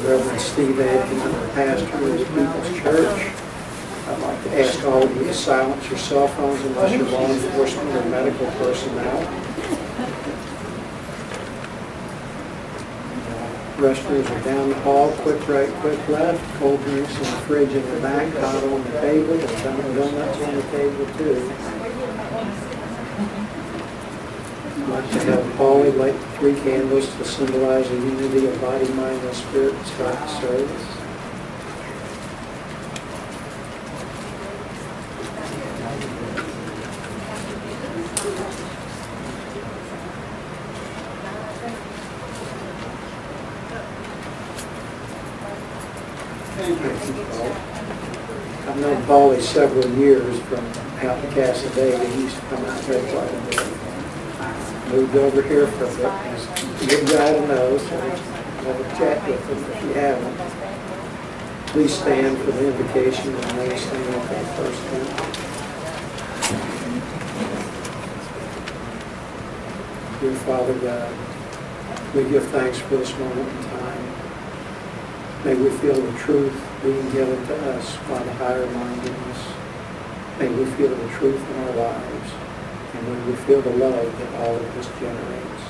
Rev Steve Adkins, I'm the pastor of the People's Church. I'd like to ask all of you to silence your cell phones unless you're law enforcement or medical personnel. Restrooms are down the hall, quick right, quick left, cold drinks in the fridge in the back, hot on the table, and Dunkin' Donuts on the table too. I'd like to have Paulie light 3 candles to symbolize the unity of body, mind, and spirit and start the service. I've known Paulie several years from out in Casadega. He used to come out here quite a bit. Moved over here for a bit. He's a good guy to know, so have a chat with him if you haven't. Please stand for the invocation and remain standing for the first time. Dear Father God, we give thanks for this moment in time. May we feel the truth being given to us by the higher mindedness. May we feel the truth in our lives. And may we feel the love that all of this generates.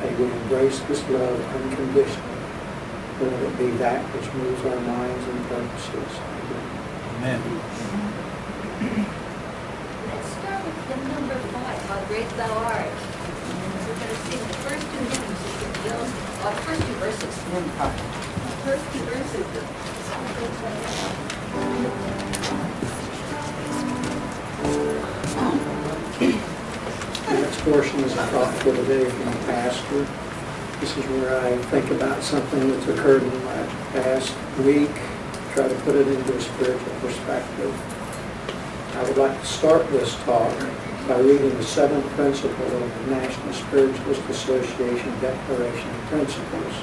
May we embrace this love unconditionally. Let it be that which moves our minds and purposes. Amen. Let's start with hymn number 5, How Great Thou Art. We're going to sing the first 2 hymns, first 2 verses. First 2 verses. The next portion is a thought for the day from the pastor. This is where I think about something that's occurred in my past week, try to put it into a spiritual perspective. I would like to start this talk by reading the 7th principle of the National Spiritualist Association Declaration of Principles.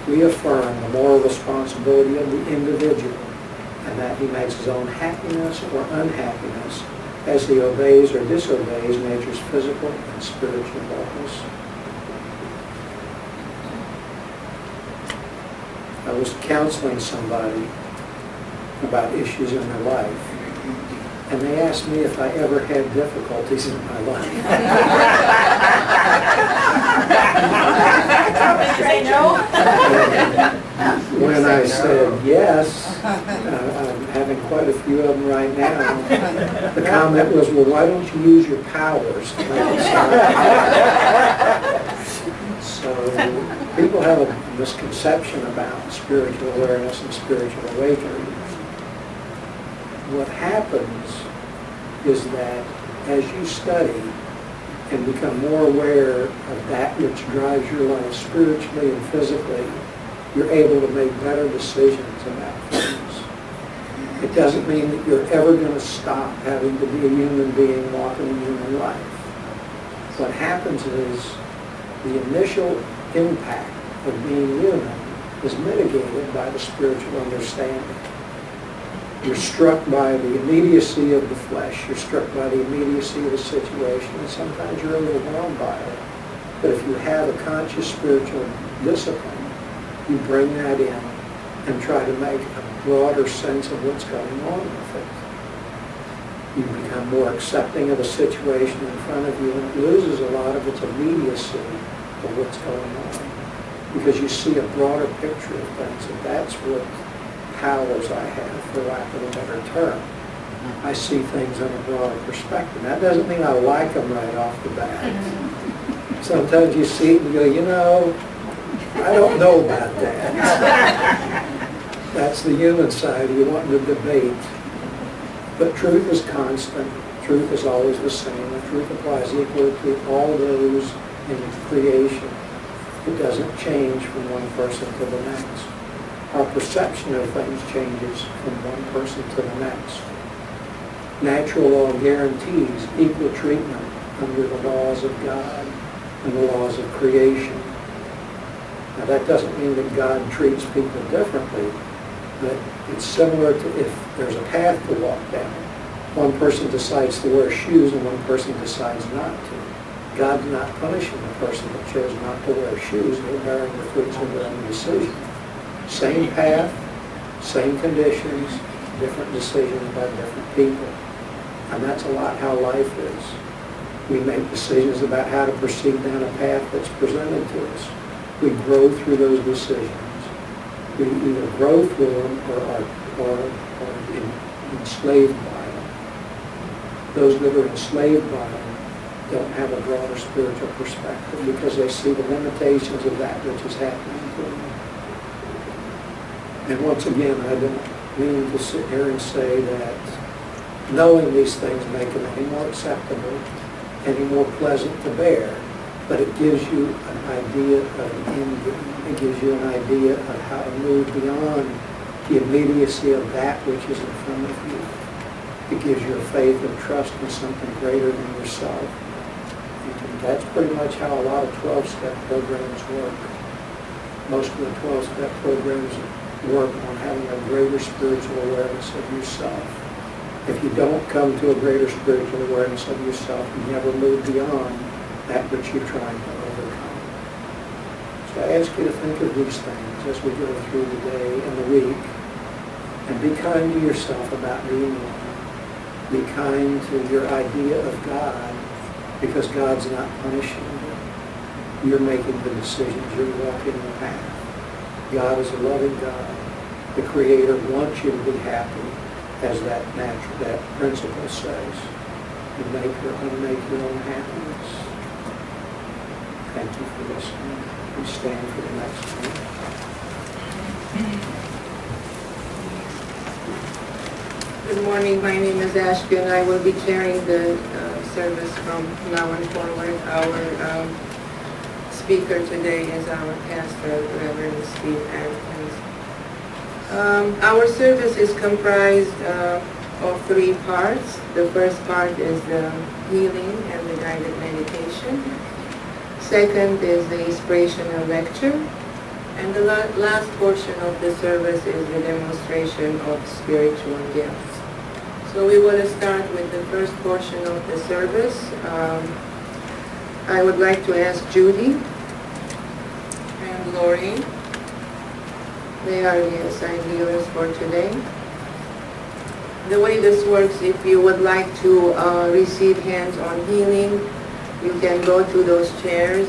We affirm the moral responsibility of the individual and that he makes his own happiness or unhappiness as he obeys or disobeys nature's physical and spiritual laws. I was counseling somebody about issues in their life, and they asked me if I ever had difficulties in my life. Say no? When I said yes, I'm having quite a few of them right now, the comment was, well, why don't you use your powers to make it stop? So people have a misconception about spiritual awareness and spiritual awakening. What happens is that as you study and become more aware of that which drives your life spiritually and physically, you're able to make better decisions about things. It doesn't mean that you're ever going to stop having to be a human being walking in human life. What happens is the initial impact of being human is mitigated by the spiritual understanding. You're struck by the immediacy of the flesh. You're struck by the immediacy of the situation, and sometimes you're overwhelmed by it. But if you have a conscious spiritual discipline, you bring that in and try to make a broader sense of what's going on with it. You become more accepting of a situation in front of you, and it loses a lot of its immediacy of what's going on, because you see a broader picture of things, and that's what powers I have, for lack of a better term. I see things in a broader perspective. That doesn't mean I like them right off the bat. Sometimes you see it and you go, you know, I don't know about that. That's the human side. You want to debate. But truth is constant. Truth is always the same. The truth applies equally to all those in creation. It doesn't change from one person to the next. Our perception of things changes from one person to the next. Natural law guarantees equal treatment under the laws of God and the laws of creation. Now that doesn't mean that God treats people differently, but it's similar to if there's a path to walk down. One person decides to wear shoes and one person decides not to. God's not punishing the person that chose not to wear shoes. They're bearing the fruits of their own decision. Same path, same conditions, different decisions by different people. And that's a lot how life is. We make decisions about how to proceed down a path that's presented to us. We grow through those decisions. We either grow through them or are enslaved by them. Those that are enslaved by them don't have a broader spiritual perspective because they see the limitations of that which is happening to them. And once again, I don't mean to sit here and say that knowing these things make them any more acceptable, any more pleasant to bear, but it gives you an idea of an end game. It gives you an idea of how to move beyond the immediacy of that which is in front of you. It gives you a faith and trust in something greater than yourself. And that's pretty much how a lot of 12-step programs work. Most of the 12-step programs work on having a greater spiritual awareness of yourself. If you don't come to a greater spiritual awareness of yourself, you never move beyond that which you're trying to overcome. So I ask you to think of these things as we go through the day and the week, and be kind to yourself about being one. Be kind to your idea of God, because God's not punishing you. You're making the decisions. You're walking the path. God is a loving God. The Creator wants you to be happy, as that principle says. You unmake your own happiness. Thank you for listening. We stand for the next one. Good morning. My name is Ashkhen. I will be chairing the service from now on forward. Our speaker today is our pastor, Rev Steve Adkins. Our service is comprised of 3 parts. The first part is the healing and the guided meditation. Second is the inspirational lecture. And the last portion of the service is the demonstration of spiritual gifts. So we will start with the first portion of the service. I would like to ask Judy and Lorraine. They are the assigned healers for today. The way this works, if you would like to receive hands-on healing, you can go to those chairs.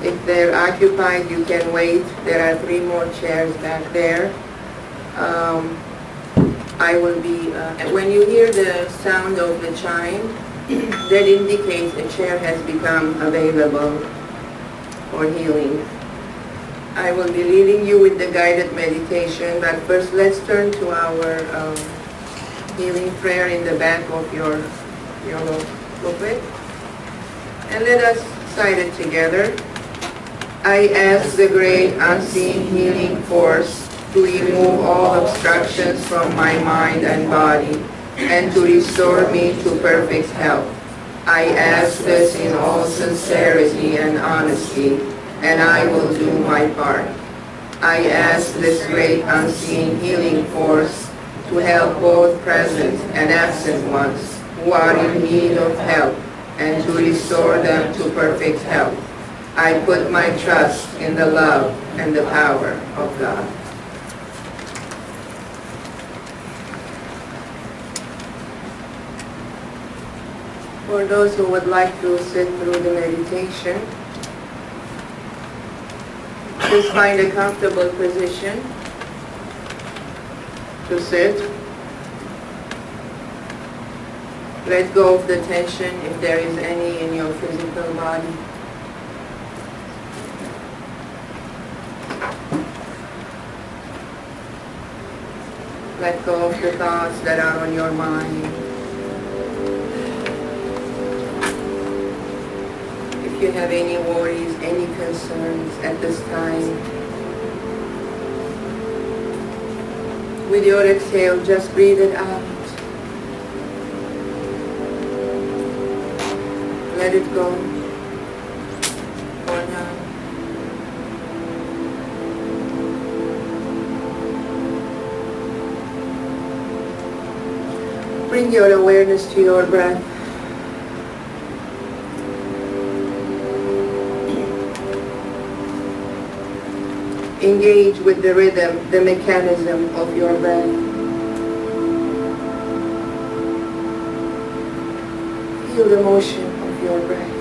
If they're occupied, you can wait. There are 3 more chairs back there. I will be, when you hear the sound of the chime, that indicates a chair has become available for healing. I will be leading you with the guided meditation, but first let's turn to our healing prayer in the back of your booklet. And let us cite it together. I ask the great unseen healing force to remove all obstructions from my mind and body and to restore me to perfect health. I ask this in all sincerity and honesty, and I will do my part. I ask this great unseen healing force to help both present and absent ones who are in need of help and to restore them to perfect health. I put my trust in the love and the power of God. For those who would like to sit through the meditation, just find a comfortable position to sit. Let go of the tension if there is any in your physical body. Let go of the thoughts that are on your mind. If you have any worries, any concerns at this time, with your exhale, just breathe it out. Let it go for now. Bring your awareness to your breath. Engage with the rhythm, the mechanism of your breath. Feel the motion of your breath.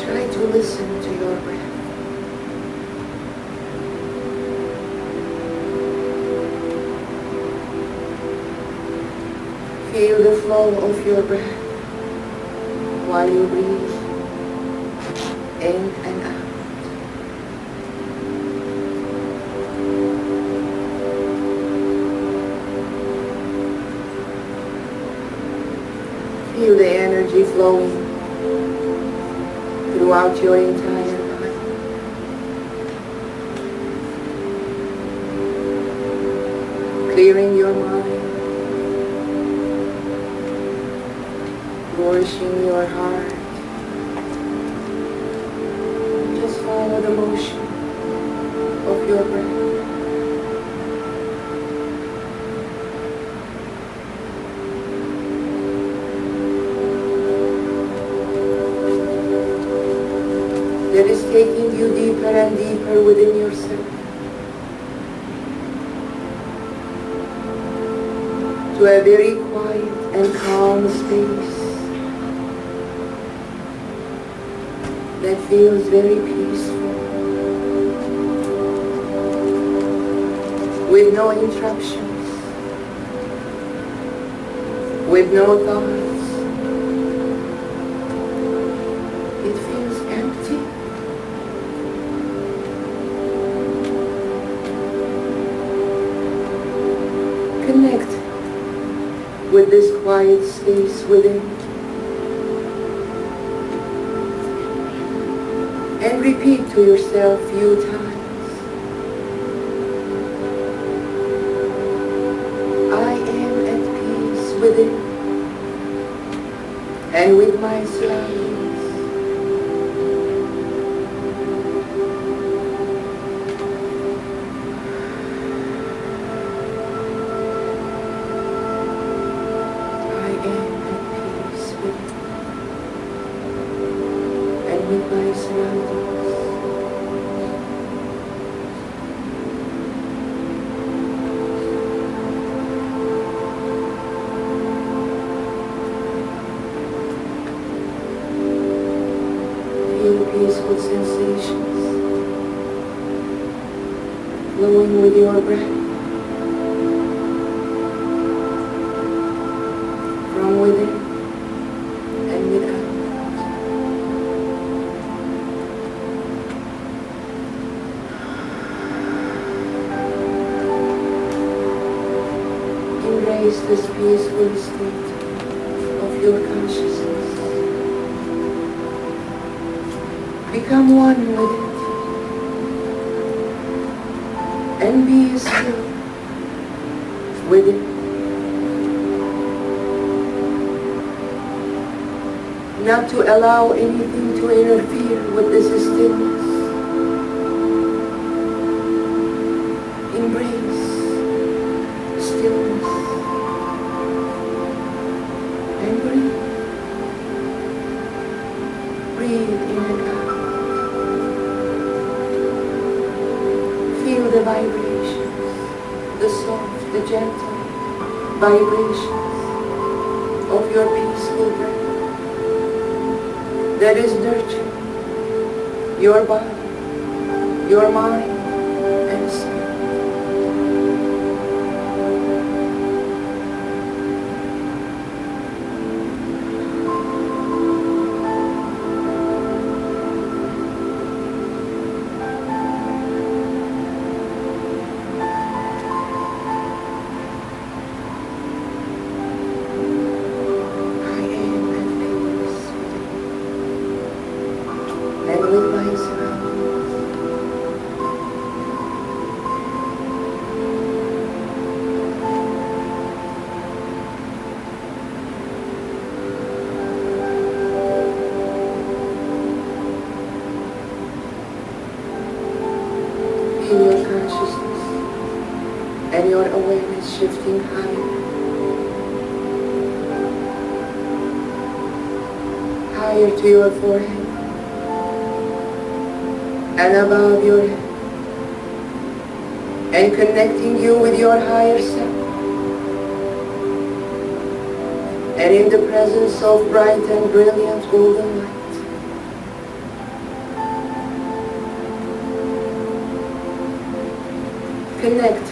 Try to listen to your breath. Feel the flow of your breath while you breathe in and out. Feel the energy flowing throughout your entire body. Clearing your mind, nourishing your heart. Just follow the motion of your breath. That is taking you deeper and deeper within yourself, to a very quiet and calm space that feels very peaceful, with no interruptions, with no thoughts. It feels empty. Connect with this quiet space within, and repeat to yourself a few times, I am at peace within and with my surroundings. Peaceful sensations flowing with your breath from within and without. Embrace this peaceful state of your consciousness. Become one with it and be still with it. Not to allow anything to interfere with this stillness. Embrace stillness and breathe. Breathe in and out. Feel the vibrations, the soft, the gentle vibrations of your peaceful breath that is nurturing your body, your mind, and spirit. Your consciousness and your awareness shifting higher higher to your forehead and above your head, and connecting you with your higher self. And in the presence of bright and brilliant golden light, connect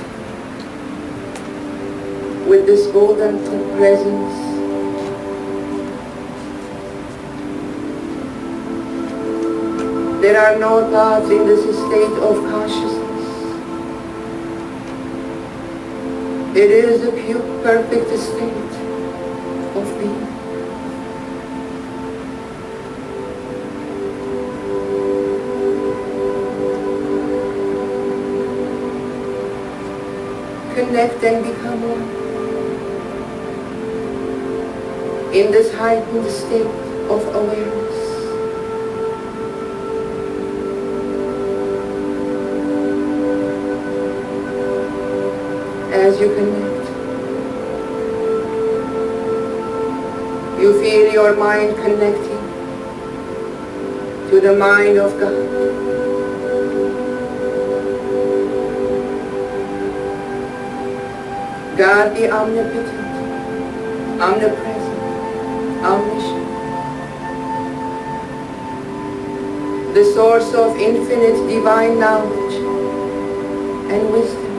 with this golden presence. There are no thoughts in this state of consciousness. It is a pure, perfect state of being. Connect and become one in this heightened state of awareness. As you connect, you feel your mind connecting to the mind of God. God the omnipotent, omnipresent, omniscient, the source of infinite divine knowledge and wisdom.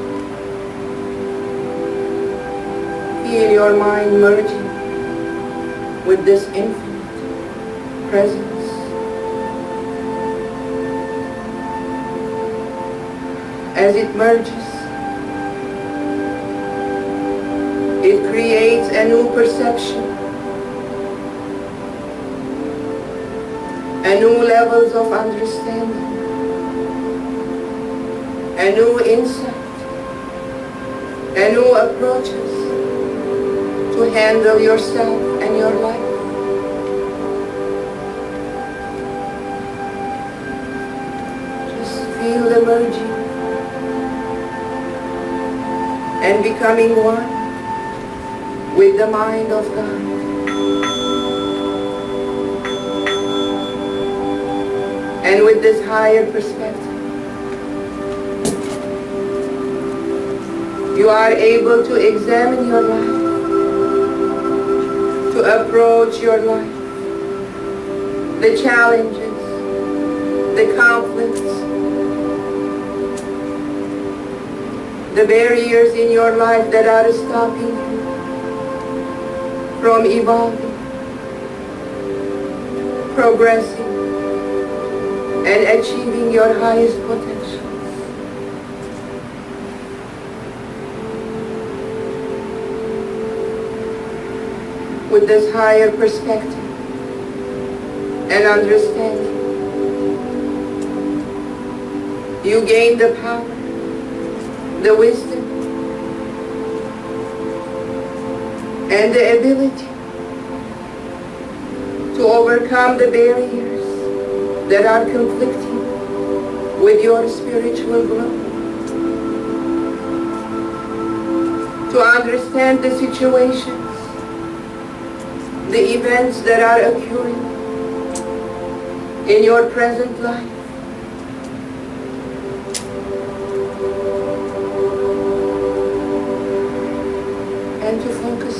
Feel your mind merging with this infinite presence. As it merges, it creates a new perception, a new levels of understanding, a new insight, a new approaches to handle yourself and your life. Just feel the merging and becoming one with the mind of God. And with this higher perspective, you are able to examine your life, to approach your life, the challenges, the conflicts, the barriers in your life that are stopping you from evolving, progressing, and achieving your highest potential. With this higher perspective and understanding, you gain the power, the wisdom, and the ability to overcome the barriers that are conflicting with your spiritual growth, to understand the situations, the events that are occurring in your present life, and to focus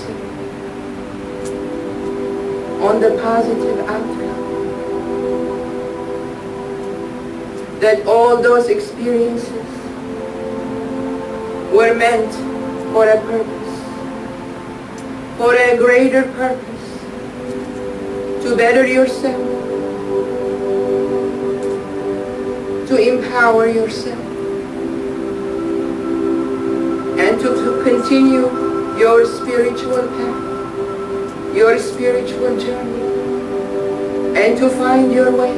on the positive outcome, that all those experiences were meant for a purpose, for a greater purpose, to better yourself, to empower yourself, and to continue your spiritual path, your spiritual journey, and to find your way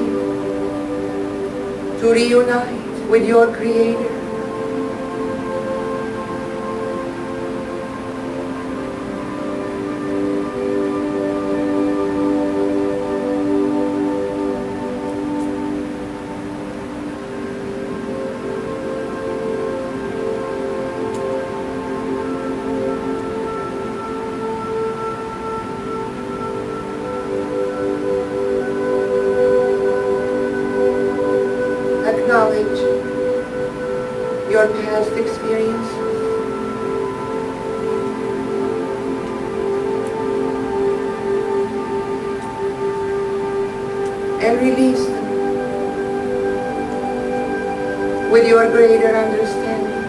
to reunite with your Creator. your past experiences. And release them with your greater understanding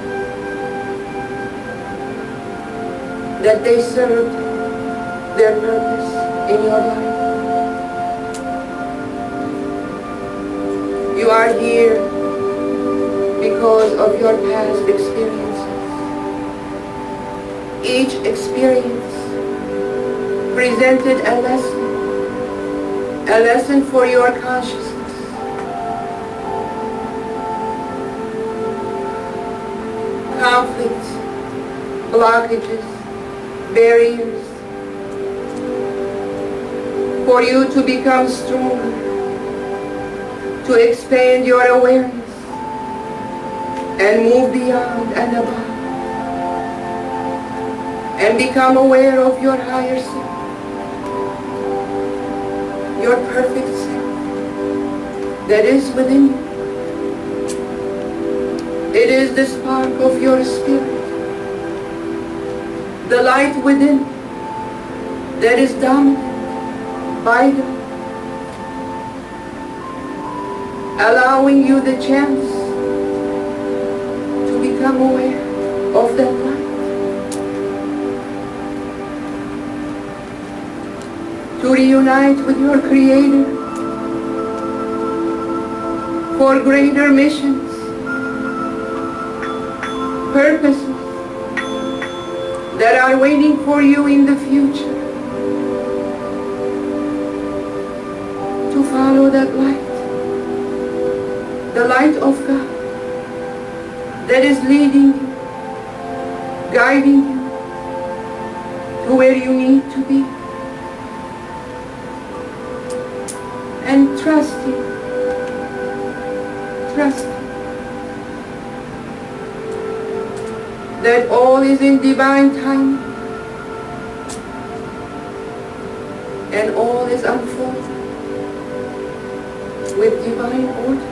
that they served their purpose in your life. You are here because of your past experiences. Each experience presented a lesson for your consciousness. Conflicts, blockages, barriers, for you to become stronger, to expand your awareness and move beyond and above, and become aware of your higher self, your perfect self that is within you. It is the spark of your spirit, the light within that is dominant, vital, allowing you the chance to become aware of that light, to reunite with your Creator for greater missions, purposes that are waiting for you in the future, to follow that light, the light of God that is leading you, guiding you to where you need to be, and trust that all is in divine time and all is unfolding with divine order.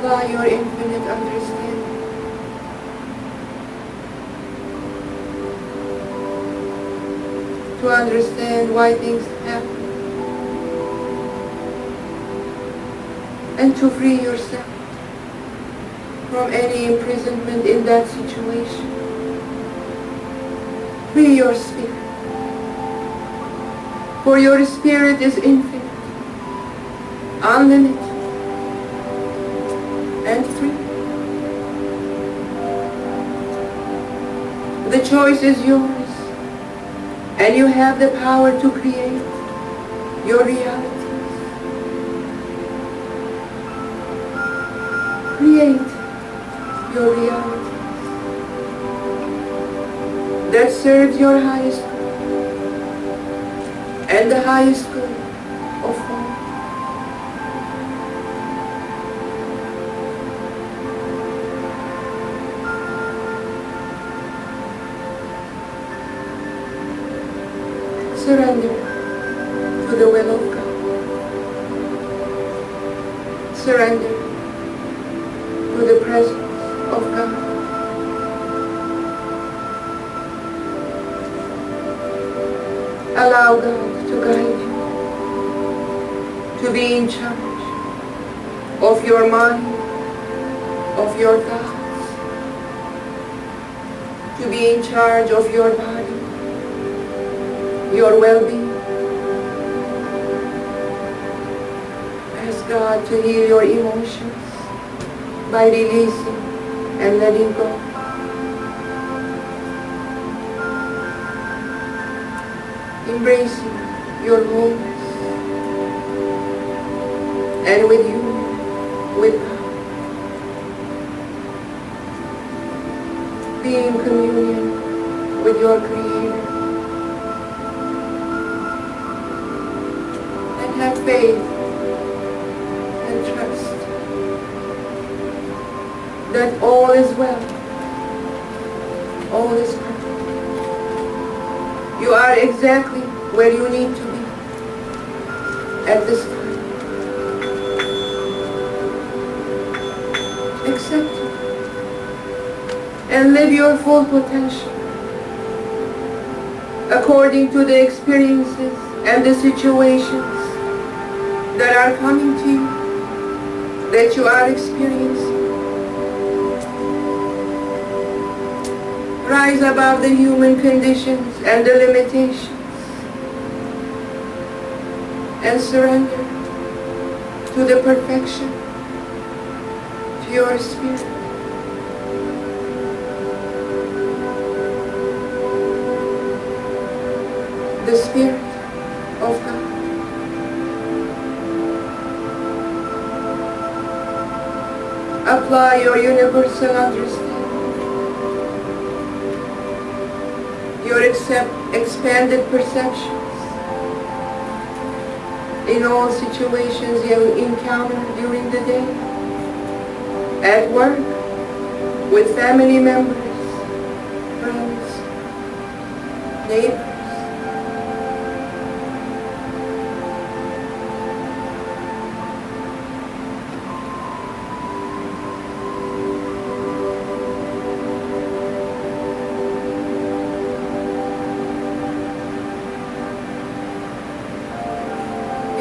Apply your infinite understanding to understand why things happen and to free yourself from any imprisonment in that situation. Free your spirit, for your spirit is infinite, unlimited, and free. The choice is yours, and you have the power to create your reality. Create your reality that serves your highest good and the highest good of all. Surrender to the will of God. Surrender to the presence of God. Allow God to guide you, to be in charge of your mind, of your thoughts, to be in charge of your body, your well-being. Ask God to heal your emotions by releasing and letting go. Embracing your wholeness and with you, with God. Be in communion with your Creator. Have faith and trust that all is well, all is perfect. You are exactly where you need to be at this time. Accept it and live your full potential according to the experiences and the situations that are coming to you, that you are experiencing. Rise above the human conditions and the limitations and surrender to the perfection, to your spirit. The Spirit of God. Apply your universal understanding, your expanded perceptions in all situations you encounter during the day, at work, with family members, friends, neighbors.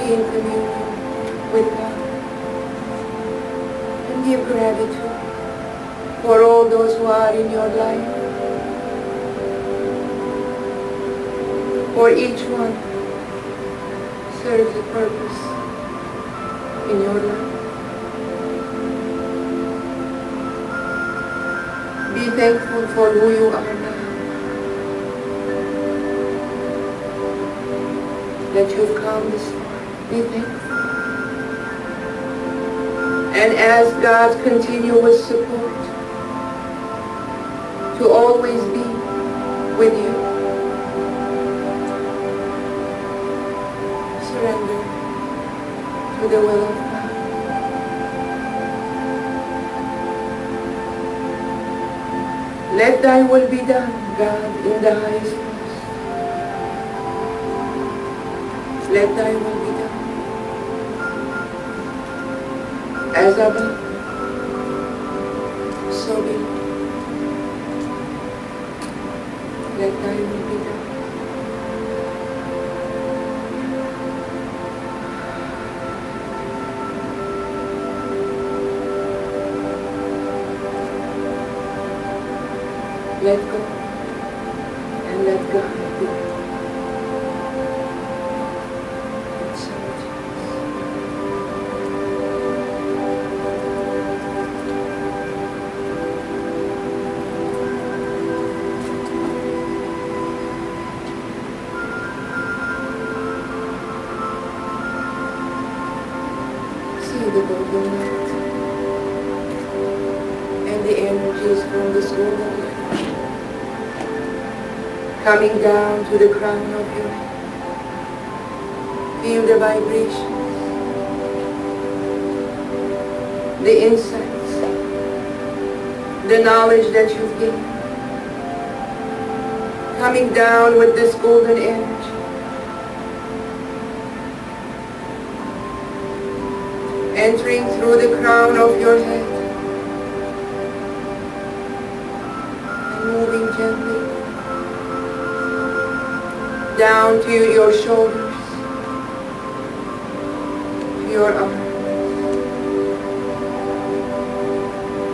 In communion with God and give gratitude for all those who are in your life, for each one serves a purpose in your life. Be thankful for who you are now, that you've come this far. Be thankful. And ask God's continuous support to always be with you. Surrender to the will of God. Let thy will be done, God, in the highest place. Let thy will be done. As above, so below. Let thy will be done. Let go and let God be. The golden light and the energies from this golden light coming down to the crown of your head. Feel the vibrations, the insights, the knowledge that you've gained coming down with this golden energy. Entering through the crown of your head and moving gently down to your shoulders, to your arms.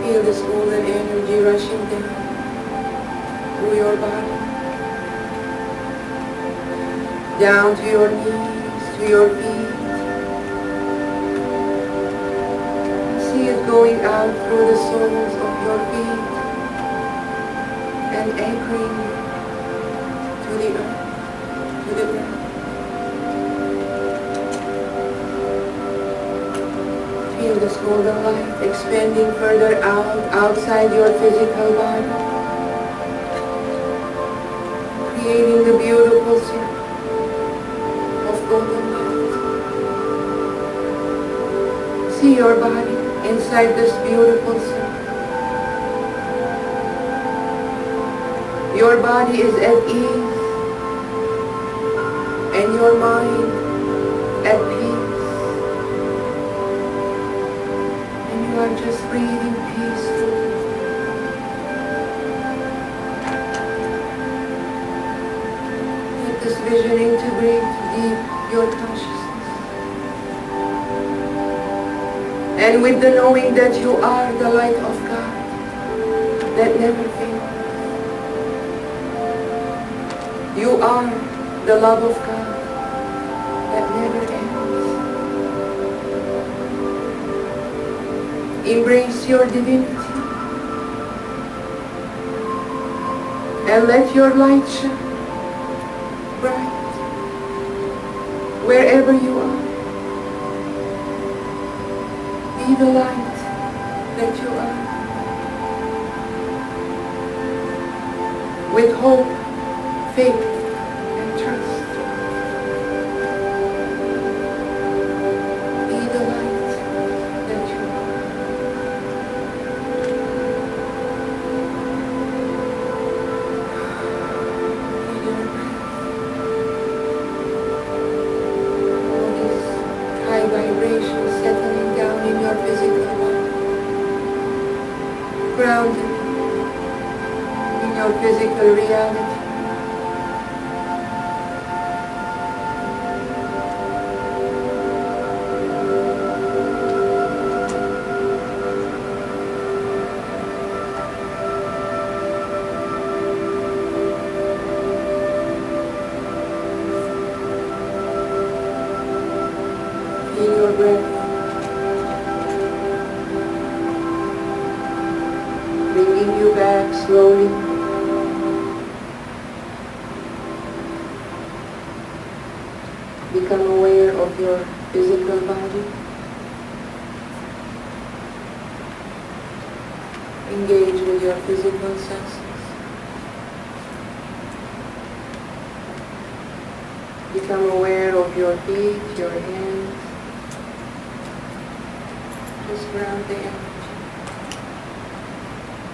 Feel this golden energy rushing down through your body, down to your knees, to your feet. Going out through the soles of your feet and anchoring you to the earth, to the ground. Feel this golden light expanding further out, outside your physical body, creating the beautiful circle of golden light. See your body inside this beautiful circle, Your body is at ease and your mind at peace. And you are just breathing peacefully. Let this vision integrate deep your consciousness. And with the knowing that you are the light of God that never fails. You are the love of God that never ends. Embrace your divinity and let your light shine bright wherever you are. Be the light that you are. With hope, faith, and trust. Be the light that you are. Feel your breath. All this high vibration settling down in your physical body. Grounded in your physical reality. Feel your breath. Bringing you back slowly. Become aware of your physical body. Engage with your physical senses. Become aware of your feet, your hands. Just ground the energy.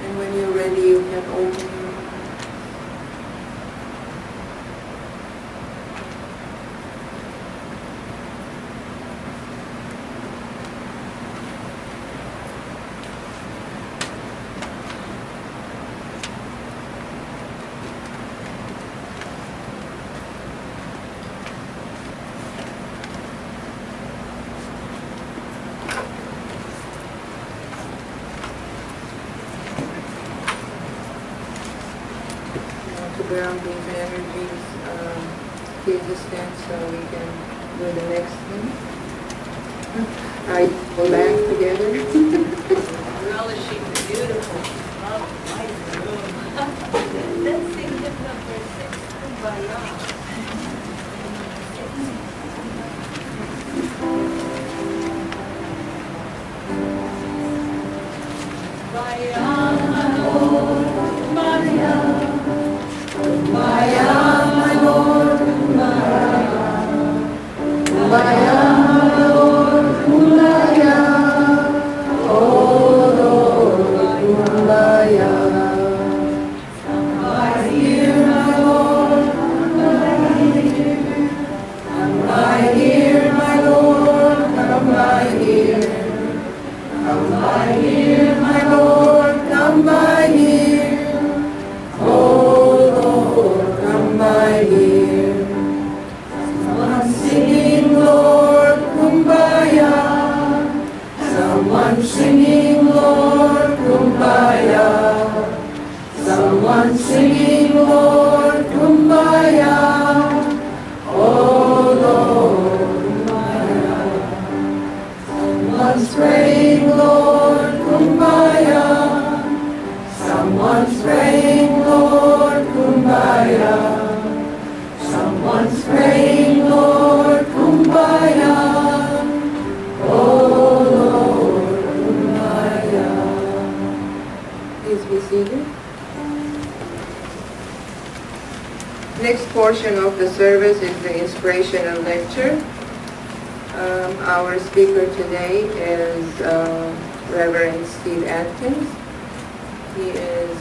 And when you're ready, you can open your eyes. To ground these energies, please stand so we can do the next thing. Right, go back together. Relishing the beautiful love light room. Let's sing hymn number 6, Kumbaya. Kumbaya, my Lord, Kumbaya. Kumbaya, my Lord, Kumbaya. Kumbaya, my Lord, Kumbaya. Oh Lord, Kumbaya. Come by here, my Lord, come by here. Come by here, my Lord, come by here. Come by here, my Lord, come by here. Come by here. Someone singing, Lord, Kumbaya. Someone singing, Lord, Kumbaya. Someone singing, Lord, Kumbaya. Oh Lord, Kumbaya. Someone's praying, Lord, Kumbaya. Someone's praying, Lord, Kumbaya. Someone's praying, Lord, Kumbaya. Oh Lord, Kumbaya. Please be seated. Next portion of the service is the inspirational lecture. Our speaker today is Rev Steve Adkins. He is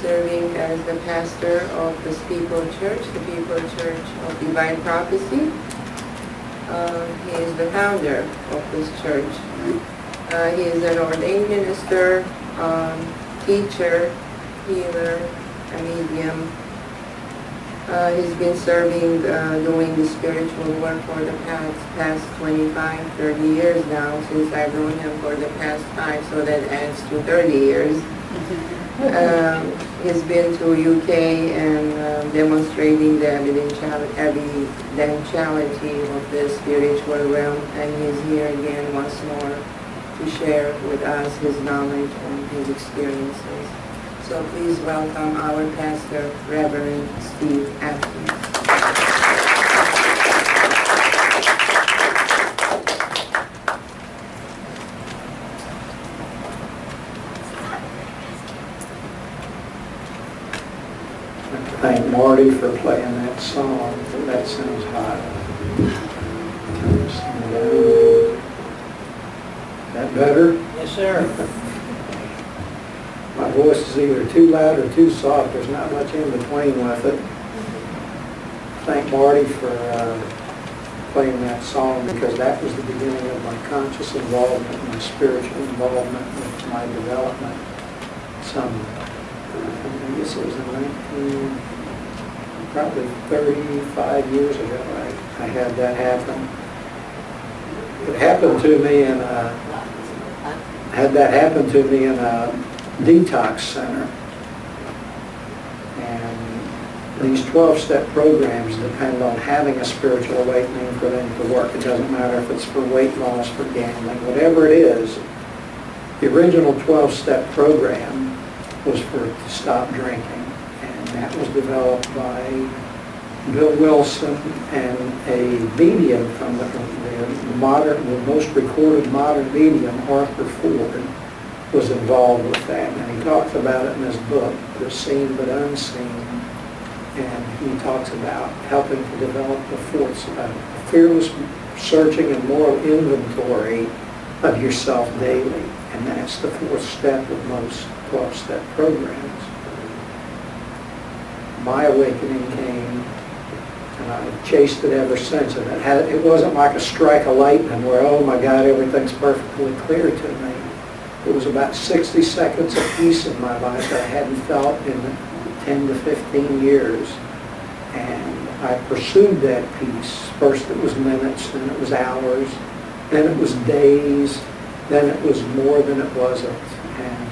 serving as the pastor of the People Church, the People Church of Divine Prophecy. He is the founder of this church. He is an ordained minister, teacher, healer, a medium. He's been serving, doing the spiritual work for the past 25, 30 years now, since I've known him for the past 5, so that adds to 30 years. He's been to UK and demonstrating the evidentiality of the spiritual realm, and he's here again once more to share with us his knowledge and his experiences. So please welcome our pastor, Reverend Steve Adkins. Thank Marty for playing that song. That sounds hot. Is that better? Yes, sir. My voice is either too loud or too soft. There's not much in between with it. Thank Marty for playing that song, because that was the beginning of my conscious involvement, my spiritual involvement with my development. I guess it was probably 35 years ago I had that happen. It happened to me in a detox center. And these 12-step programs depend on having a spiritual awakening for them to work. It doesn't matter if it's for weight loss, for gambling, whatever it is. The original 12-step program was to stop drinking. And that was developed by Bill Wilson, and a medium from the most recorded modern medium, Arthur Ford, was involved with that. And he talks about it in his book, The Seen But Unseen. And he talks about helping to develop the fearless searching and moral inventory of yourself daily. And that's the fourth step of most 12-step programs. My awakening came, and I've chased it ever since. And it wasn't like a strike of lightning where, oh my God, everything's perfectly clear to me. It was about 60 seconds of peace in my life that I hadn't felt in 10 to 15 years. And I pursued that peace. First it was minutes, then it was hours, then it was days, then it was more than it wasn't. And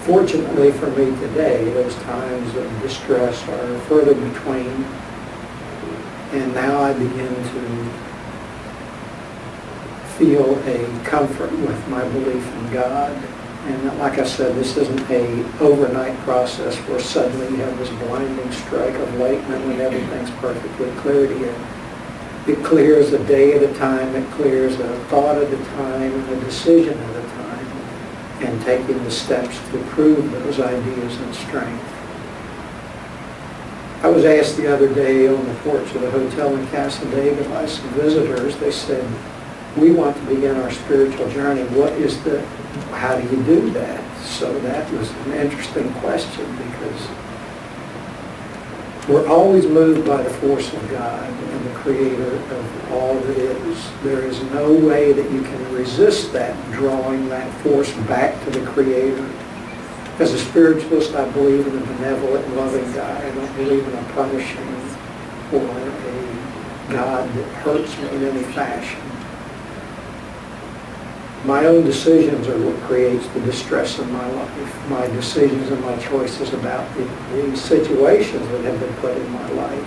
fortunately for me today, those times of distress are further between. And now I begin to feel a comfort with my belief in God. And like I said, this isn't a overnight process where suddenly you have this blinding strike of lightning when everything's perfectly clear to you. It clears a day at a time, it clears a thought at a time, and a decision at a time, and taking the steps to prove those ideas and strength. I was asked the other day on the porch of the hotel in Casa David by some visitors. They said, we want to begin our spiritual journey. How do you do that? So that was an interesting question, because we're always moved by the force of God and the creator of all that is. There is no way that you can resist that, drawing that force back to the creator. As a spiritualist, I believe in a benevolent, loving God. I don't believe in a punishing or a God that hurts me in any fashion. My own decisions are what creates the distress in my life. My decisions and my choices about the situations that have been put in my life.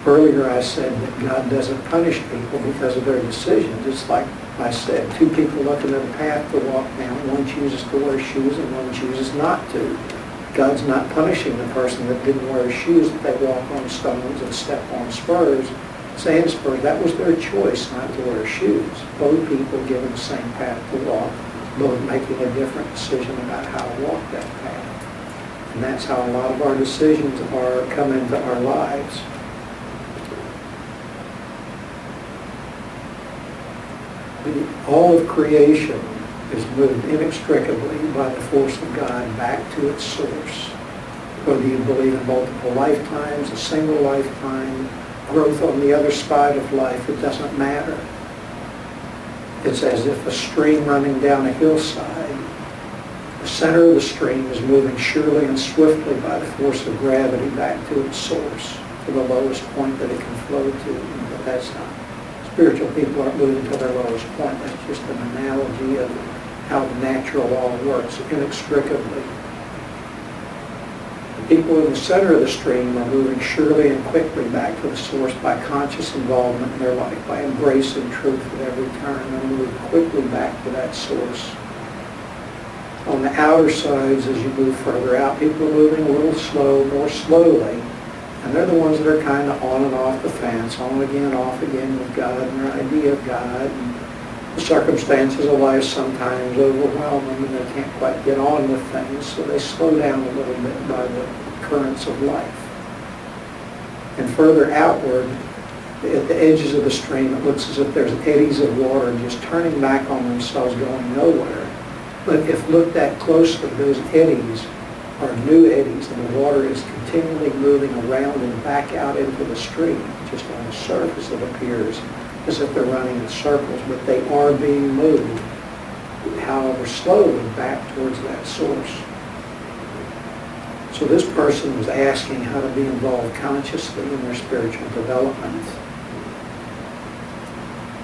Earlier I said that God doesn't punish people because of their decisions. It's like I said, two people looking at a path to walk down. One chooses to wear shoes and one chooses not to. God's not punishing the person that didn't wear shoes, that they walk on stones and step on sand spurs. That was their choice not to wear shoes. Both people given the same path to walk, both making a different decision about how to walk that path. And that's how a lot of our decisions come into our lives. All of creation is moved inextricably by the force of God back to its source. Whether you believe in multiple lifetimes, a single lifetime, growth on the other side of life, it doesn't matter. It's as if a stream running down a hillside. The center of the stream is moving surely and swiftly by the force of gravity back to its source, to the lowest point that it can flow to. But that's not. Spiritual people aren't moving to their lowest point. That's just an analogy of how the natural law works inextricably. The people in the center of the stream are moving surely and quickly back to the source by conscious involvement in their life, by embracing truth at every turn. They move quickly back to that source. On the outer sides, as you move further out, people are moving a little more slowly. And they're the ones that are kind of on and off the fence, on again, off again with God and their idea of God. And the circumstances of life sometimes overwhelm them and they can't quite get on with things, so they slow down a little bit by the currents of life. And further outward, at the edges of the stream, it looks as if there's eddies of water just turning back on themselves, going nowhere. But if looked at closely, those eddies are new eddies, and the water is continually moving around and back out into the stream. Just on the surface it appears as if they're running in circles, but they are being moved, however slowly, back towards that source. So this person was asking how to be involved consciously in their spiritual development.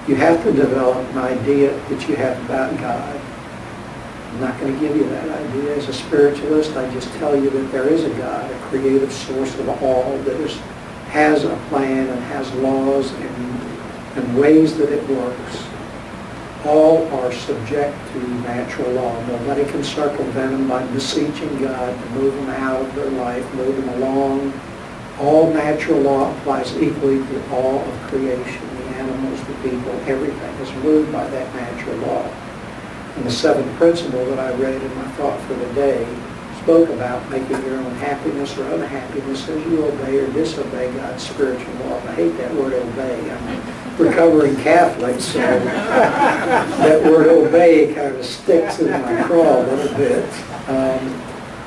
You have to develop an idea that you have about God. I'm not going to give you that idea. As a spiritualist, I just tell you that there is a God, a creative source of all that has a plan and has laws and ways that it works. All are subject to natural law. Nobody can circumvent them by beseeching God to move them out of their life, move them along. All natural law applies equally to all of creation. The animals, the people, everything is moved by that natural law. And the seventh principle that I read in my thought for the day spoke about making your own happiness or unhappiness as you obey or disobey God's spiritual law. I hate that word obey. I'm a recovering Catholic, so that word obey kind of sticks in my craw a little bit.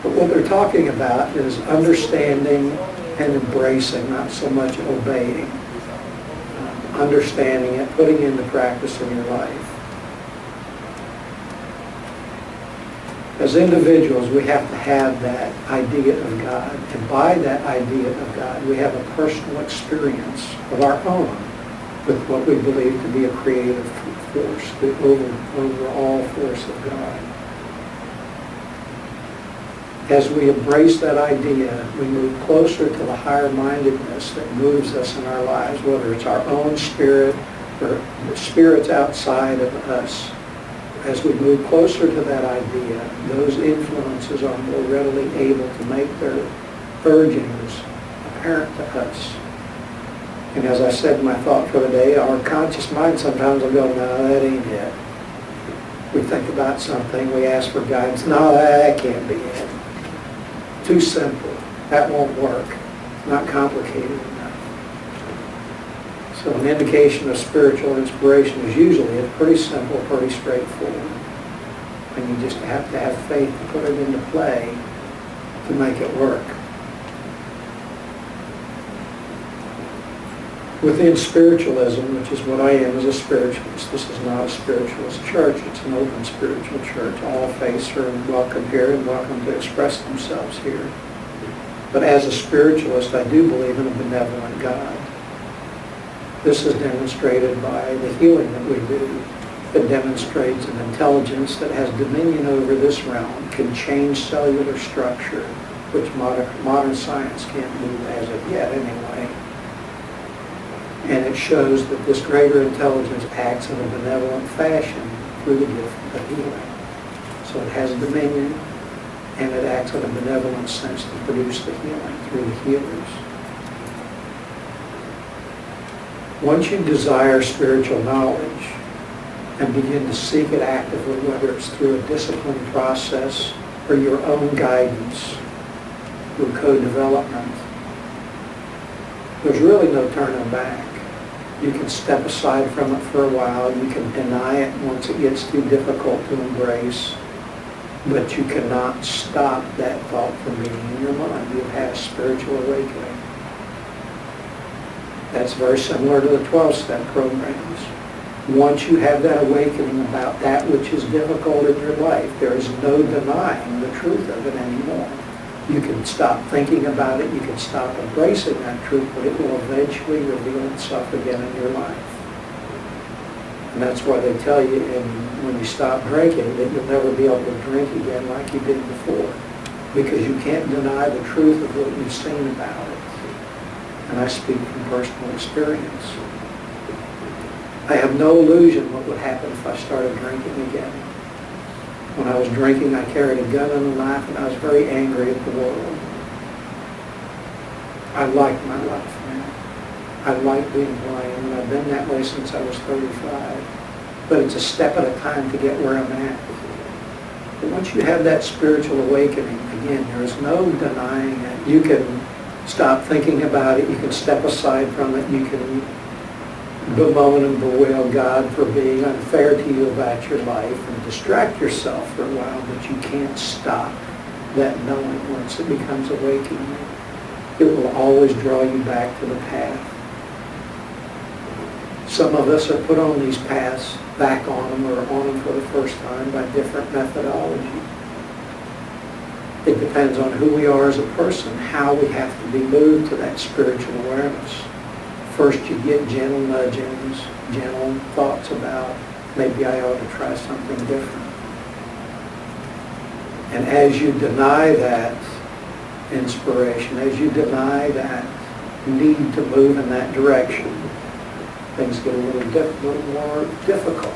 But what they're talking about is understanding and embracing, not so much obeying. Understanding it, putting it into practice in your life. As individuals, we have to have that idea of God. And by that idea of God, we have a personal experience of our own with what we believe to be a creative force, the overall force of God. As we embrace that idea, we move closer to the higher-mindedness that moves us in our lives, whether it's our own spirit or the spirits outside of us. As we move closer to that idea, those influences are more readily able to make their urgings apparent to us. And as I said in my thought for the day, our conscious mind sometimes will go, no, that ain't it. We think about something, we ask for guidance, no, that can't be it. Too simple. That won't work. Not complicated enough. So an indication of spiritual inspiration is usually it's pretty simple, pretty straightforward. And you just have to have faith to put it into play to make it work. Within spiritualism, which is what I am as a spiritualist, this is not a spiritualist church, it's an open spiritual church. All faiths are welcome here and welcome to express themselves here. But as a spiritualist, I do believe in a benevolent God. This is demonstrated by the healing that we do. It demonstrates an intelligence that has dominion over this realm, can change cellular structure, which modern science can't do as of yet anyway. And it shows that this greater intelligence acts in a benevolent fashion through the gift of healing. So it has dominion, and it acts in a benevolent sense to produce the healing through the healers. Once you desire spiritual knowledge and begin to seek it actively, whether it's through a disciplined process or your own guidance through co-development, there's really no turning back. You can step aside from it for a while. You can deny it once it gets too difficult to embrace. But you cannot stop that thought from being in your mind. You've had a spiritual awakening. That's very similar to the 12-step programs. Once you have that awakening about that which is difficult in your life, there is no denying the truth of it anymore. You can stop thinking about it, you can stop embracing that truth, but it will eventually reveal itself again in your life. And that's why they tell you when you stop drinking that you'll never be able to drink again like you did before, because you can't deny the truth of what you've seen about it. And I speak from personal experience. I have no illusion what would happen if I started drinking again. When I was drinking, I carried a gun and a knife, and I was very angry at the world. I like my life now. I like being blind, and I've been that way since I was 35. But it's a step at a time to get where I'm at. But once you have that spiritual awakening, again, there is no denying it. You can stop thinking about it. You can step aside from it. You can bemoan and bewail God for being unfair to you about your life and distract yourself for a while, but you can't stop that knowing once it becomes awakening. It will always draw you back to the path. Some of us are put on these paths, back on them or on them for the first time by different methodology. It depends on who we are as a person, how we have to be moved to that spiritual awareness. First you get gentle nudgings, gentle thoughts about maybe I ought to try something different. And as you deny that inspiration, as you deny that need to move in that direction, things get a little more difficult.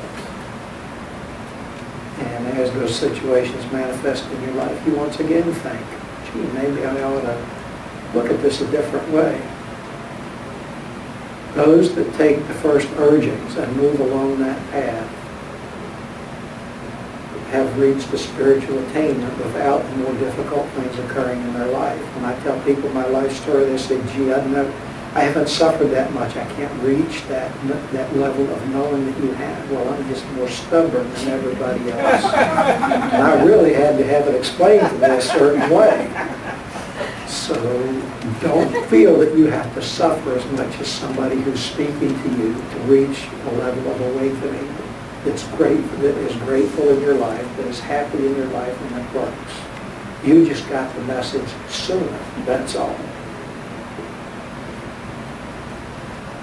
And as those situations manifest in your life, you once again think, gee, maybe I ought to look at this a different way. Those that take the first urgings and move along that path have reached a spiritual attainment without the more difficult things occurring in their life. When I tell people my life story, they say, gee, I haven't suffered that much. I can't reach that level of knowing that you have. Well, I'm just more stubborn than everybody else. And I really had to have it explained to me a certain way. So don't feel that you have to suffer as much as somebody who's speaking to you to reach a level of awakening that's great, that is grateful in your life, that is happy in your life, and that works. You just got the message sooner, that's all.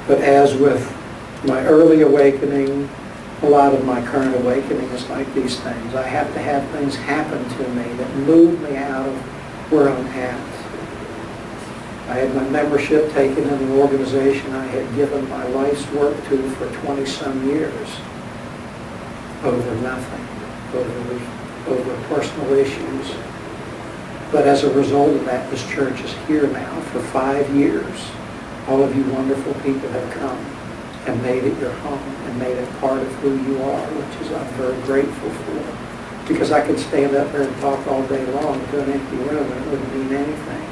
But as with my early awakening, a lot of my current awakening is like these things. I have to have things happen to me that move me out of where I'm at. I had my membership taken in an organization I had given my life's work to for 20-some years over nothing, over personal issues. But as a result of that, this church is here now for 5 years. All of you wonderful people have come and made it your home and made it part of who you are, which is I'm very grateful for. Because I could stand up there and talk all day long to an empty room and it wouldn't mean anything.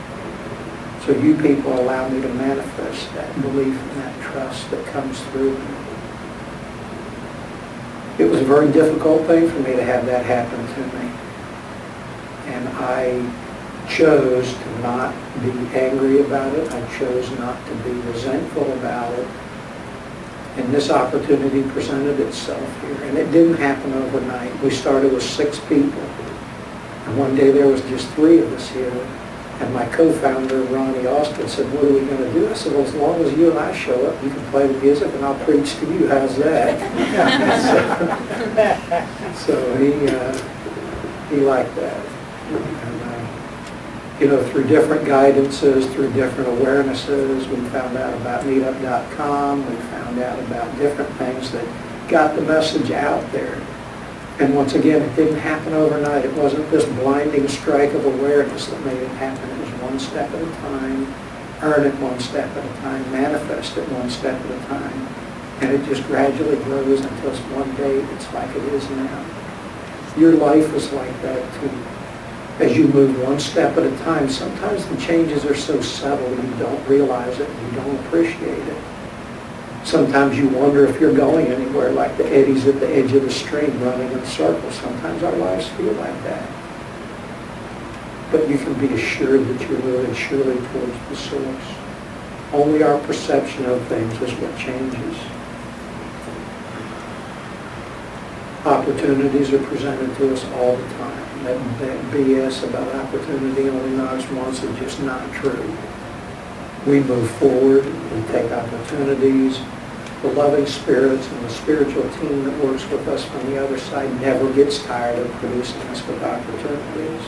So you people allow me to manifest that belief and that trust that comes through me. It was a very difficult thing for me to have that happen to me. And I chose to not be angry about it. I chose not to be resentful about it. And this opportunity presented itself here. And it didn't happen overnight. We started with 6 people. And one day there was just 3 of us here. And my co-founder, Ronnie Austin, said, what are we going to do? I said, well, as long as you and I show up, you can play the music and I'll preach to you. How's that? so he liked that. And, through different guidances, through different awarenesses, we found out about meetup.com. We found out about different things that got the message out there. And once again, it didn't happen overnight. It wasn't this blinding strike of awareness that made it happen. It was one step at a time, earn it one step at a time, manifest it one step at a time. And it just gradually grows until one day it's like it is now. Your life is like that too. As you move one step at a time, sometimes the changes are so subtle you don't realize it and you don't appreciate it. Sometimes you wonder if you're going anywhere, like the eddies at the edge of the stream running in circles. Sometimes our lives feel like that. But you can be assured that you're moving surely towards the source. Only our perception of things is what changes. Opportunities are presented to us all the time. That BS about opportunity only knocks once is just not true. We move forward, we take opportunities. The loving spirits and the spiritual team that works with us from the other side never gets tired of producing us with opportunities.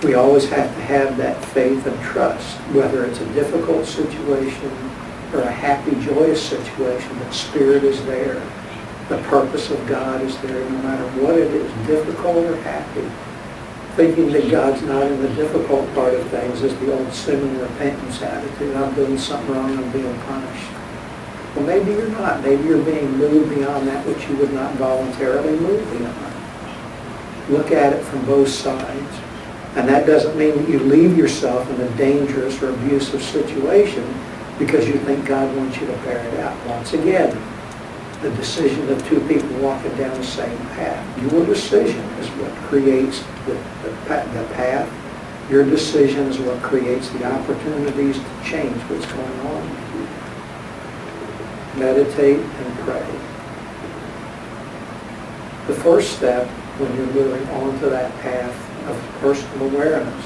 We always have to have that faith and trust, whether it's a difficult situation or a happy, joyous situation, that Spirit is there. The purpose of God is there no matter what it is, difficult or happy. Thinking that God's not in the difficult part of things is the old sin and repentance attitude. I'm doing something wrong, I'm being punished. Well, maybe you're not. Maybe you're being moved beyond that which you would not voluntarily move beyond. Look at it from both sides. And that doesn't mean that you leave yourself in a dangerous or abusive situation because you think God wants you to bear it out. Once again, the decision of two people walking down the same path. Your decision is what creates the path. Your decision is what creates the opportunities to change what's going on with you. Meditate and pray. The first step when you're moving onto that path of personal awareness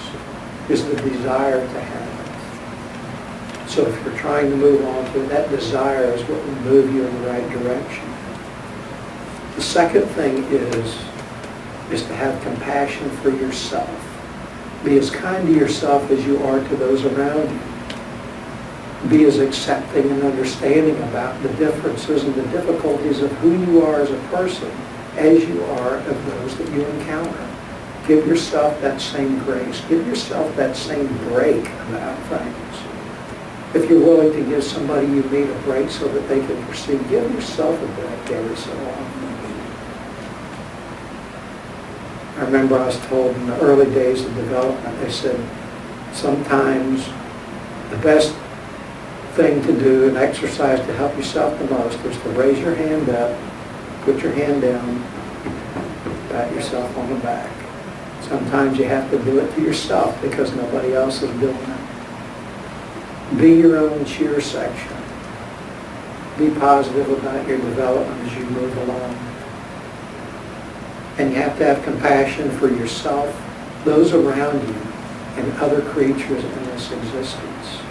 is the desire to have it. So if you're trying to move on to it, that desire is what will move you in the right direction. The second thing is to have compassion for yourself. Be as kind to yourself as you are to those around you. Be as accepting and understanding about the differences and the difficulties of who you are as a person as you are of those that you encounter. Give yourself that same grace. Give yourself that same break about things. If you're willing to give somebody you meet a break so that they can proceed, give yourself a break every so often. I remember I was told in the early days of development, they said sometimes the best thing to do, an exercise to help yourself the most, is to raise your hand up, put your hand down, pat yourself on the back. Sometimes you have to do it to yourself because nobody else is doing it. Be your own cheer section. Be positive about your development as you move along. And you have to have compassion for yourself, those around you, and other creatures in this existence.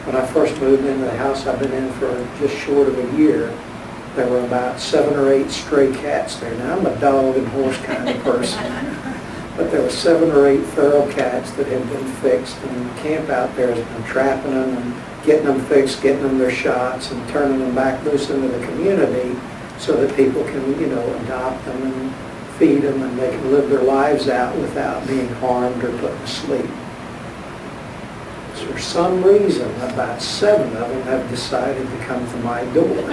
When I first moved into the house I've been in for just short of a year, there were about 7 or 8 stray cats there. Now, I'm a dog and horse kind of person. But there were 7 or 8 feral cats that had been fixed, and the camp out there has been trapping them and getting them fixed, getting them their shots, and turning them back loose into the community so that people can, adopt them and feed them, and they can live their lives out without being harmed or put to sleep. So for some reason, about 7 of them have decided to come to my door.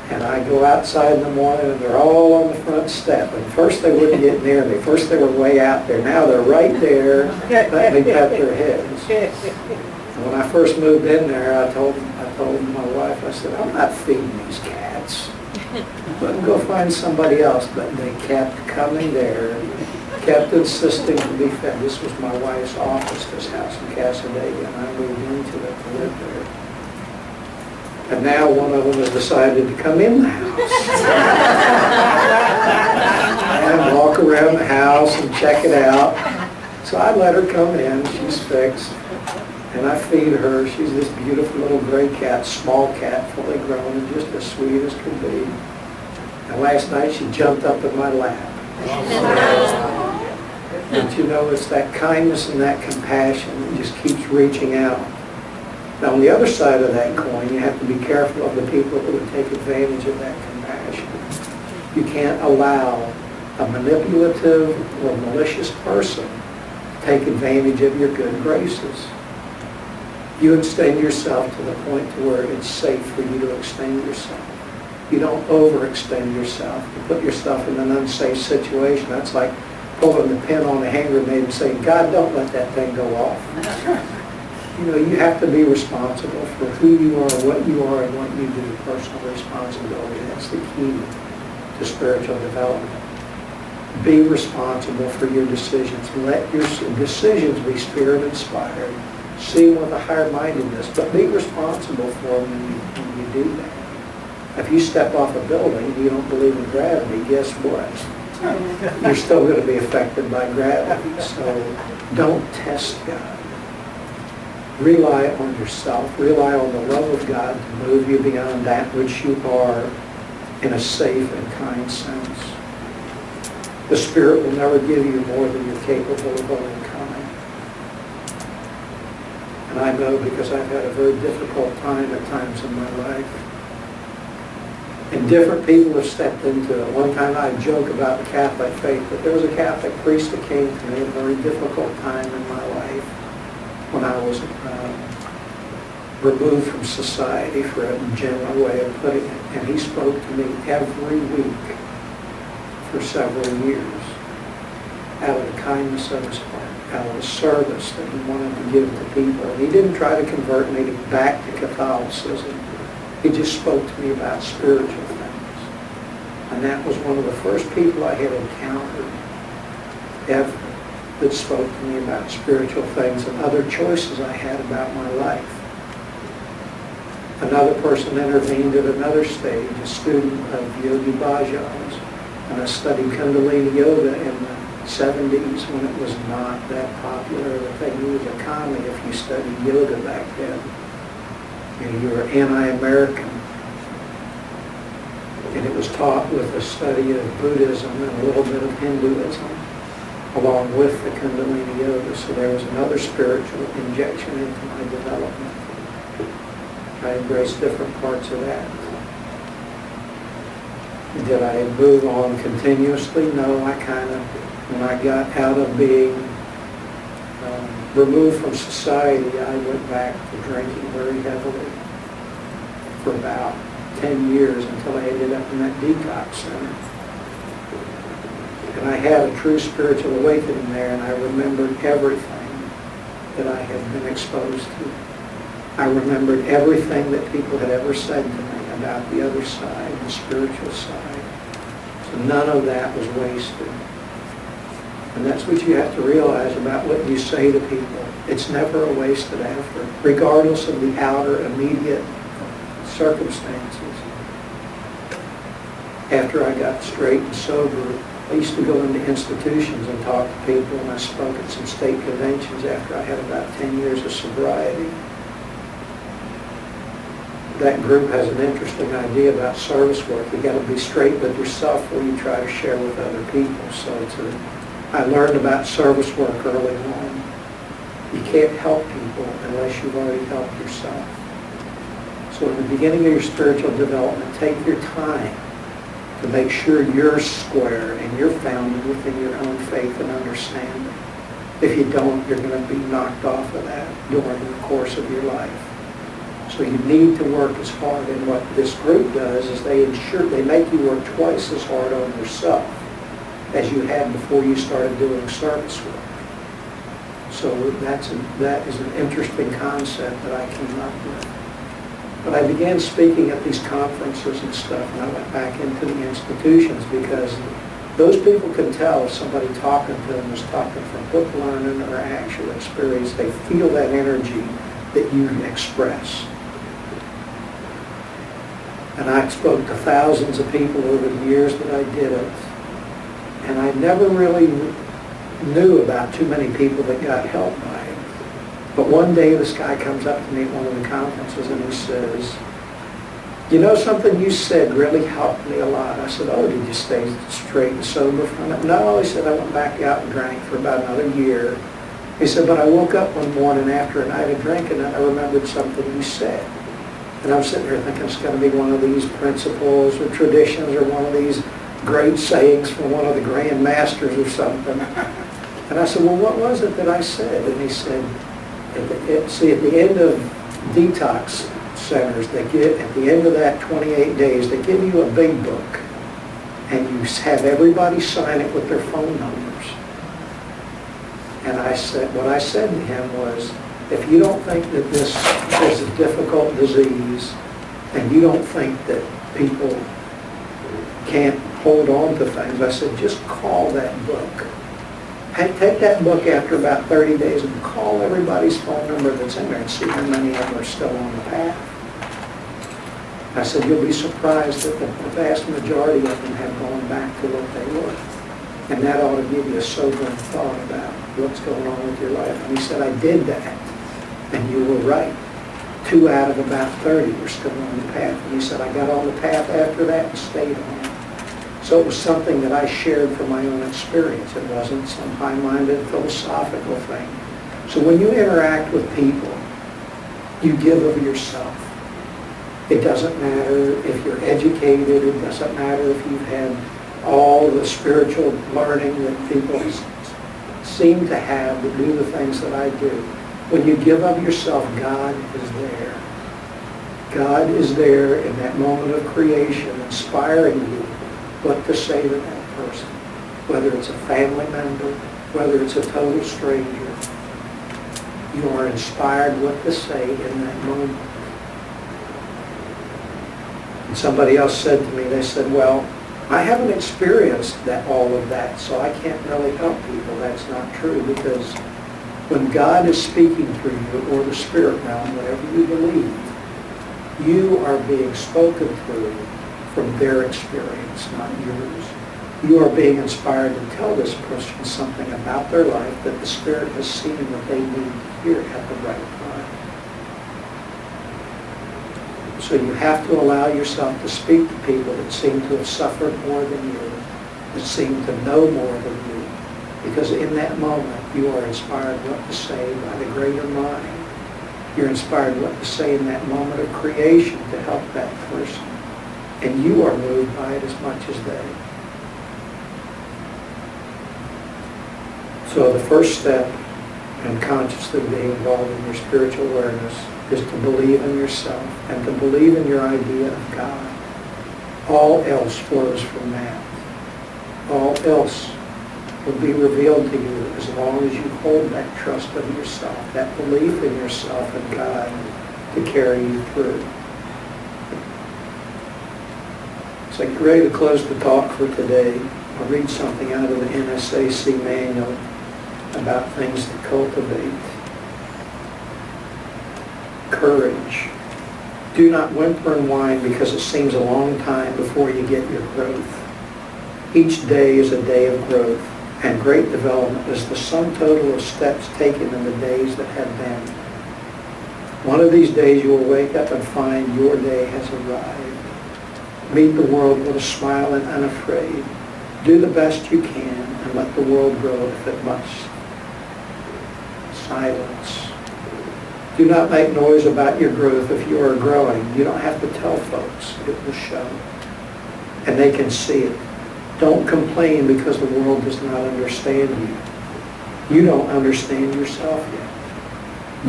And I go outside in the morning and they're all on the front step. And first they wouldn't get near me. First they were way out there. Now they're right there, letting me pat their heads. And when I first moved in there, I told my wife, I said, I'm not feeding these cats. Let them go find somebody else. But they kept coming there, kept insisting to be fed. This was my wife's office, this house in Casadega, and I moved into it to live there. And now one of them has decided to come in the house and walk around the house and check it out. So I let her come in. She's fixed. And I feed her. She's this beautiful little gray cat, small cat, fully grown, and just as sweet as could be. And last night she jumped up in my lap. But it's that kindness and that compassion that just keeps reaching out. Now, on the other side of that coin, you have to be careful of the people who would take advantage of that compassion. You can't allow a manipulative or malicious person to take advantage of your good graces. You extend yourself to the point to where it's safe for you to extend yourself. You don't overextend yourself. You put yourself in an unsafe situation. That's like pulling the pin on a hand grenade and saying, God, don't let that thing go off. You have to be responsible for who you are, what you are, and what you do. Personal responsibility, that's the key to spiritual development. Be responsible for your decisions. Let your decisions be spirit-inspired. See them with a higher mindedness, but be responsible for them when you do that. If you step off a building and you don't believe in gravity, guess what? You're still going to be affected by gravity. So don't test God. Rely on yourself. Rely on the love of God to move you beyond that which you are in a safe and kind sense. The Spirit will never give you more than you're capable of overcoming. And I know because I've had a very difficult time at times in my life. And different people have stepped into it. One time I joke about the Catholic faith, but there was a Catholic priest that came to me at a very difficult time in my life when I was removed from society, for a general way of putting it. And he spoke to me every week for several years out of the kindness of his heart, out of the service that he wanted to give to people. And he didn't try to convert me back to Catholicism. He just spoke to me about spiritual things. And that was one of the first people I had encountered ever that spoke to me about spiritual things and other choices I had about my life. Another person intervened at another stage, a student of Yogi Bhajan's, and I studied Kundalini Yoga in the 70s when it was not that popular. The thing was a commie if you studied yoga back then. You were anti-American. And it was taught with a study of Buddhism and a little bit of Hinduism, along with the Kundalini Yoga. So there was another spiritual injection into my development. I embraced different parts of that. Did I move on continuously? No, when I got out of being removed from society, I went back to drinking very heavily for about 10 years until I ended up in that detox center. And I had a true spiritual awakening there, and I remembered everything that I had been exposed to. I remembered everything that people had ever said to me about the other side, the spiritual side. So none of that was wasted. And that's what you have to realize about what you say to people. It's never a wasted effort, regardless of the outer, immediate circumstances. After I got straight and sober, I used to go into institutions and talk to people, and I spoke at some state conventions after I had about 10 years of sobriety. That group has an interesting idea about service work. You got to be straight with yourself before you try to share with other people. So I learned about service work early on. You can't help people unless you've already helped yourself. So in the beginning of your spiritual development, take your time to make sure you're square and you're founded within your own faith and understanding. If you don't, you're going to be knocked off of that during the course of your life. So you need to work as hard, and what this group does is they make you work twice as hard on yourself as you had before you started doing service work. So that is an interesting concept that I came up with. But I began speaking at these conferences and stuff, and I went back into the institutions because those people can tell if somebody talking to them is talking from book learning or actual experience. They feel that energy that you express. And I spoke to thousands of people over the years that I did it. And I never really knew about too many people that got helped by it. But one day this guy comes up to me at one of the conferences and he says, "You know, something you said really helped me a lot." I said, "Oh, did you stay straight and sober from it?" "No," he said, "I went back out and drank for about another year." He said, "But I woke up one morning after a night of drinking and I remembered something you said." And I'm sitting here thinking it's going to be one of these principles or traditions or one of these great sayings from one of the grand masters or something. And I said, "Well, what was it that I said?" And he said, at the end of detox centers, at the end of that 28 days, they give you a big book. And you have everybody sign it with their phone numbers. And what I said to him was, If you don't think that this is a difficult disease, and you don't think that people can't hold on to things, I said, just call that book. Hey, take that book after about 30 days and call everybody's phone number that's in there and see how many of them are still on the path. I said, you'll be surprised that the vast majority of them have gone back to what they were. And that ought to give you a sobering thought about what's going on with your life. And he said, I did that. And you were right. 2 out of about 30 were still on the path. And he said, I got on the path after that and stayed on it. So it was something that I shared from my own experience. It wasn't some high-minded philosophical thing. So when you interact with people, you give of yourself. It doesn't matter if you're educated. It doesn't matter if you've had all the spiritual learning that people seem to have to do the things that I do. When you give of yourself, God is there. God is there in that moment of creation, inspiring you what to say to that person. Whether it's a family member, whether it's a total stranger, you are inspired what to say in that moment. And somebody else said to me, they said, well, I haven't experienced all of that, so I can't really help people. That's not true, because when God is speaking through you, or the spirit realm, whatever you believe, you are being spoken through from their experience, not yours. You are being inspired to tell this person something about their life that the Spirit has seen that they need to hear at the right time. So you have to allow yourself to speak to people that seem to have suffered more than you, that seem to know more than you, because in that moment you are inspired what to say by the greater mind. You're inspired what to say in that moment of creation to help that person. And you are moved by it as much as they. So the first step in consciously being involved in your spiritual awareness is to believe in yourself and to believe in your idea of God. All else flows from that. All else will be revealed to you as long as you hold that trust of yourself, that belief in yourself and God to carry you through. So I get ready to close the talk for today. I'll read something out of the NSAC manual about things to cultivate. Courage. Do not whimper and whine because it seems a long time before you get your growth. Each day is a day of growth, and great development is the sum total of steps taken in the days that have been. One of these days you will wake up and find your day has arrived. Meet the world with a smile and unafraid. Do the best you can and let the world grow if it must. Silence. Do not make noise about your growth if you are growing. You don't have to tell folks. It will show. And they can see it. Don't complain because the world does not understand you. You don't understand yourself yet.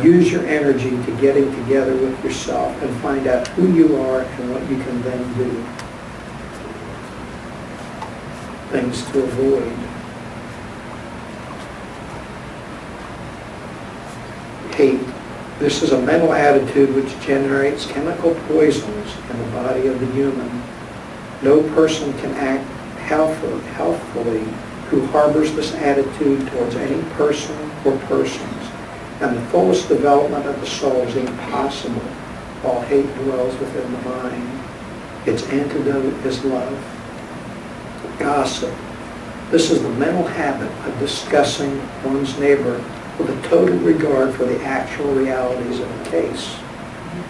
Use your energy to getting together with yourself and find out who you are and what you can then do. Things to avoid. Hate. This is a mental attitude which generates chemical poisons in the body of the human. No person can act healthfully who harbors this attitude towards any person or persons. And the fullest development of the soul is impossible while hate dwells within the mind. Its antidote is love. Gossip. This is the mental habit of discussing one's neighbor with a total regard for the actual realities of the case.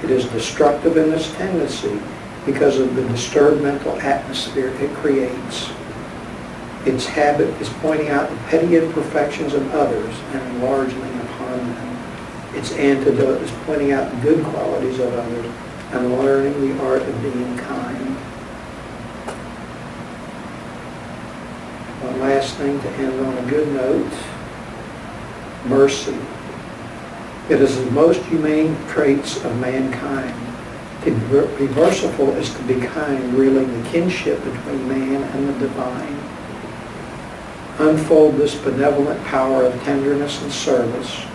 It is destructive in its tendency because of the disturbed mental atmosphere it creates. Its habit is pointing out the petty imperfections of others and enlarging upon them. Its antidote is pointing out the good qualities of others and learning the art of being kind. One last thing to end on a good note. Mercy. It is the most humane traits of mankind. To be merciful is to be kind, revealing the kinship between man and the divine. Unfold this benevolent power of tenderness and service,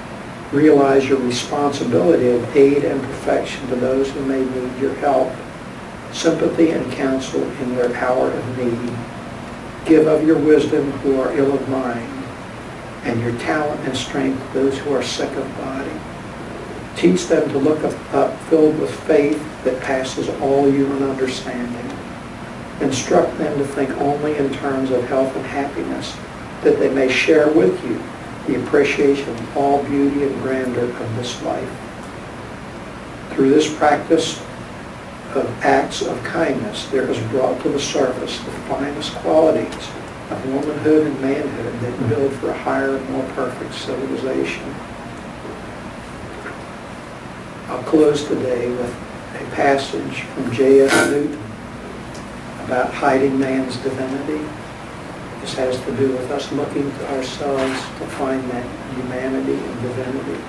Realize your responsibility of aid and perfection to those who may need your help, sympathy and counsel in their hour of need. Give of your wisdom who are ill of mind, and your talent and strength to those who are sick of body. Teach them to look up filled with faith that passes all human understanding. Instruct them to think only in terms of health and happiness, that they may share with you the appreciation of all beauty and grandeur of this life. Through this practice of acts of kindness, there is brought to the surface the finest qualities of womanhood and manhood that build for a higher, more perfect civilization. I'll close today with a passage from J.S. Newton about hiding man's divinity. This has to do with us looking to ourselves to find that humanity and divinity.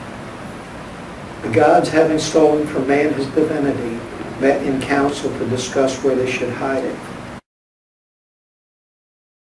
The gods, having stolen from man his divinity, met in council to discuss where they should hide it.